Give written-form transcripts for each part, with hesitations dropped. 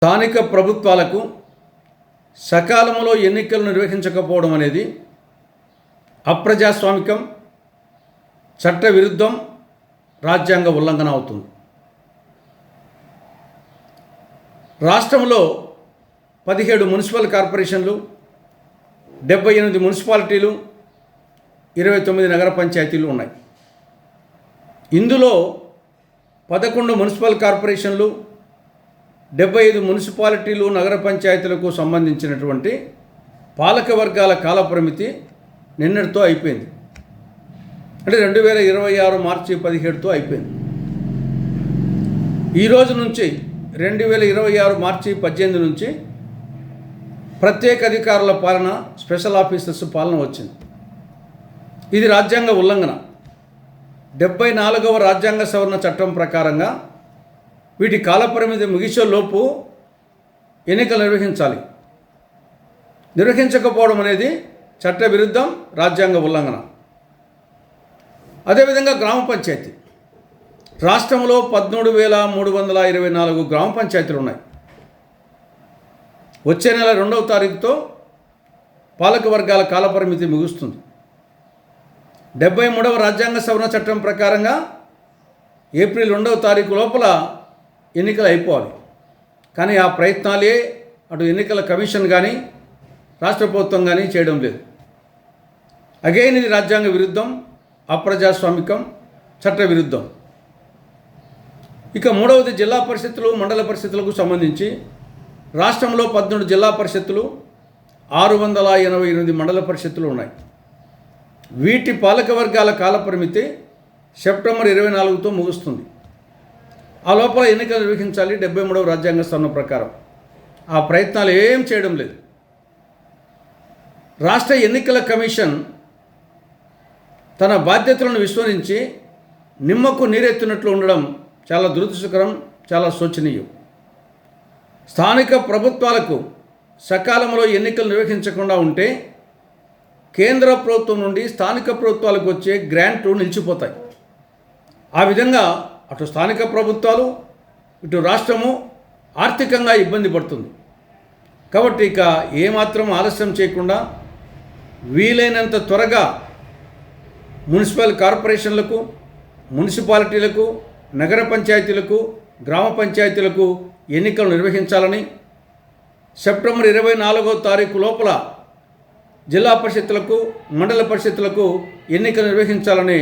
స్థానిక ప్రభుత్వాలకు సకాలంలో ఎన్నికలు నిర్వహించకపోవడం అనేది అప్రజాస్వామికం, చట్ట విరుద్ధం, రాజ్యాంగ ఉల్లంఘన అవుతుంది. రాష్ట్రంలో 17 మున్సిపల్ కార్పొరేషన్లు, 78 మున్సిపాలిటీలు, 29 నగర పంచాయతీలు ఉన్నాయి. ఇందులో 11 మున్సిపల్ కార్పొరేషన్లు, 75 మున్సిపాలిటీలు, నగర పంచాయతీలకు సంబంధించినటువంటి పాలక వర్గాల కాలపరిమితి నిన్నటితో అయిపోయింది. అంటే 2026 మార్చి 17తో అయిపోయింది. ఈరోజు నుంచి 2026 మార్చి 18 నుంచి ప్రత్యేక అధికారుల పాలన, స్పెషల్ ఆఫీసర్స్ పాలన వచ్చింది. ఇది రాజ్యాంగ ఉల్లంఘన. 74వ రాజ్యాంగ సవరణ చట్టం ప్రకారంగా వీటి కాలపరిమితి ముగిసేలోపు ఎన్నికలు నిర్వహించాలి. నిర్వహించకపోవడం అనేది చట్ట విరుద్ధం, రాజ్యాంగ ఉల్లంఘన. అదేవిధంగా గ్రామ పంచాయతీ, రాష్ట్రంలో 13,324 గ్రామ పంచాయతీలు ఉన్నాయి. వచ్చే నెల 2వ తారీఖుతో పాలక వర్గాల కాలపరిమితి ముగుస్తుంది. 73వ రాజ్యాంగ సవరణ చట్టం ప్రకారంగా ఏప్రిల్ 2వ తారీఖు లోపల ఎన్నికలు అయిపోవాలి. కానీ ఆ ప్రయత్నాలే అటు ఎన్నికల కమిషన్ కానీ రాష్ట్ర ప్రభుత్వం కానీ చేయడం లేదు. అగైన్ ఇది రాజ్యాంగ విరుద్ధం, అప్రజాస్వామికం, చట్ట విరుద్ధం. ఇక 3వది జిల్లా పరిషత్తులు, మండల పరిషత్తులకు సంబంధించి రాష్ట్రంలో 18 జిల్లా పరిషత్తులు, 688 మండల పరిషత్తులు ఉన్నాయి. వీటి పాలక వర్గాల కాలపరిమితి సెప్టెంబర్ 24తో ముగుస్తుంది. ఆ లోపల ఎన్నికలు నిర్వహించాలి 73వ రాజ్యాంగ సవరణ ప్రకారం. ఆ ప్రయత్నాలు ఏం చేయడం లేదు. రాష్ట్ర ఎన్నికల కమిషన్ తన బాధ్యతలను విస్మరించి నిమ్మకు నీరెత్తినట్లు ఉండడం చాలా దురదృష్టకరం, చాలా శోచనీయం. స్థానిక ప్రభుత్వాలకు సకాలంలో ఎన్నికలు నిర్వహించకుండా ఉంటే కేంద్ర ప్రభుత్వం నుండి స్థానిక ప్రభుత్వాలకు వచ్చే గ్రాంట్లు నిలిచిపోతాయి. ఆ విధంగా అటు స్థానిక ప్రభుత్వాలు, ఇటు రాష్ట్రము ఆర్థికంగా ఇబ్బంది పడుతుంది. కాబట్టి ఇక ఏమాత్రం ఆలస్యం చేయకుండా వీలైనంత త్వరగా మున్సిపల్ కార్పొరేషన్లకు, మున్సిపాలిటీలకు, నగర పంచాయతీలకు, గ్రామ పంచాయతీలకు ఎన్నికలు నిర్వహించాలని, సెప్టెంబర్ 24వ తారీఖు లోపల జిల్లా పరిషత్తులకు, మండల పరిషత్తులకు ఎన్నికలు నిర్వహించాలని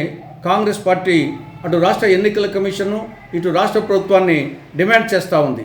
కాంగ్రెస్ పార్టీ అటు రాష్ట్ర ఎన్నికల కమిషన్ను, ఇటు రాష్ట్ర ప్రభుత్వాన్ని డిమాండ్ చేస్తూ ఉంది.